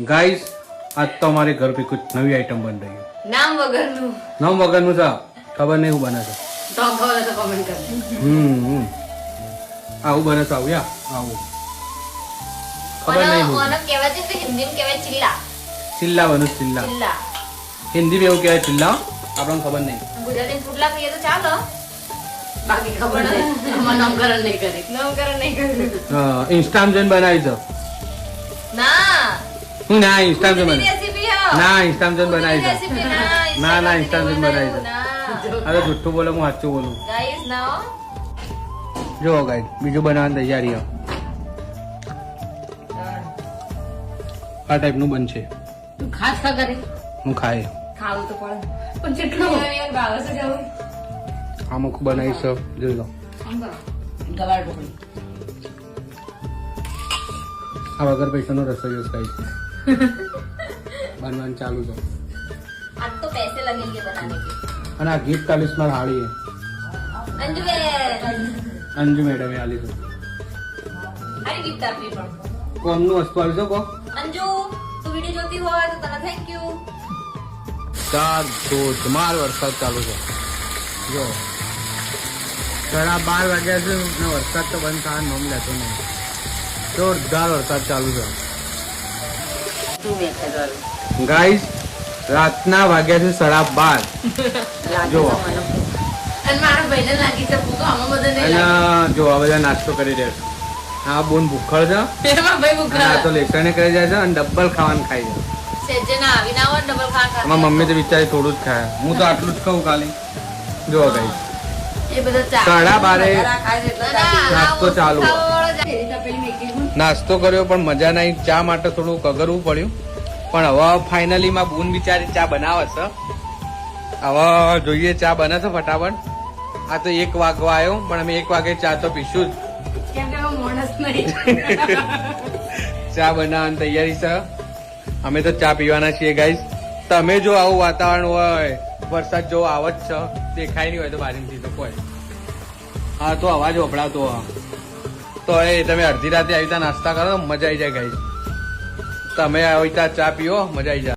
Guys आज तो हमारे घर पे कुछ नवी आइटम बन रही है। નામ વગરનું नाम वगैरह નું था खबर नहीं હું બને છે તો ખબર તો કમેન્ટ કરજો આવું બને છે આવું યા આવું ખબર નહીં હું ઓનો કહેવાય છે હિન્દીમાં કહેવાય ચિલ્લા ચિલ્લા બને ચિલ્લા ચિલ્લા હિન્દી में એવું કહેવાય ચિલ્લા આપણને ખબર નહીં ગુજરાતી ફૂટલા કહીએ તો ચાલો બાકી ખબર નહીં અમાર નામકરણ નહીં કરી ઇન્સ્ટામાં જોઈને બનાવી દો ના હું ના ઇન્સ્ટામાં જોઈને બનાવી રેસીપી હો ના ઇન્સ્ટામાં જોઈને બનાવી દો રેસીપી ના ના ઇન્સ્ટામાં જોઈને બનાવી દો અરે જુઠ્ઠું બોલે હું સાચું બોલું ગાઈસ નાઓ જો ગાઈસ બીજું બનાવવાની તૈયારી હો આ ટાઈપનું બનશે તું ખાસ ખા કરે હું ખાય ખાવું તો પડે પણ કેટલું યાર બાવસ જવું આમાં ખૂબ બનાવીશ જોઈ લો ગવાડ ઢોકળી આ વગર પૈસાનો રસોઈયો ગાઈસ બનવાનું ચાલુ છે आज तो पैसे लगेंगे बनाने के અને આ ગીત તાલિસ્માન હાળી अंजू बेन અંજુ મેડમે આલી છે अरे गिफ्ट आपली पण કોમનું વસ્તુ આવી છે કો अंजू तू वीडियो જોતી હોય તો તને થેન્ક યુ ચાર ધોધમાર વરસાદ ચાલુ છે જો 12:30 વાગ્યા છે ને વરસાદ તો બંધ થવાનું નામ લેતો નહીં જોરદાર વરસાદ ચાલુ છે તું મેં કહેતો ગાઈસ રાતના વાગ્યા છે 12:30 જો અને મારા ભાઈને લાગી છે ભૂખ આમાં બધા નહીં અને લાગી જો આ બધા નાસ્તો કરી રહ્યા છે આ બોન ભૂખડ છે એમાં ભાઈ ભૂખ અને આ તો લેસણે કરી જાય છે અને ડબલ ખાવાનું ખાઈ છે સેજે ના આવી ના હોય ડબલ ખા ખા આમાં મમ્મી તો વિચારે થોડું જ ખાય હું તો આટલું જ ખાઉં ખાલી જો ગાઈસ એ બધા ચા 12:30 નાસ્તો ચાલુ નાસ્તો કર્યો પણ મજા નહીં ચા માટે થોડું કગરવું પડ્યું પણ હવે ફાઇનલી માં બૂન બિચારી ચા બનાવે છે હવે જોઈએ ચા બને છે ફટાફટ આ તો 1 વાગવા આવ્યો પણ અમે 1 વાગે ચા તો પીશું જ કેમ કે હું મોણસ નહીં ચા બનાવવાની તૈયારી છે અમે તો ચા પીવાના છીએ ગાઈસ તમે જો આવું વાતાવરણ હોય વરસાદ જો આવત છે દેખાય નહીં હોય તો બારીથી તો કોઈ હા તો અવાજ વપરાતો તો એ તમે અડધી રાતે આવી નાસ્તા કરો તો મજા આવી જાય ગાઈસ તમે આવી ચા પીઓ મજા આવી જાય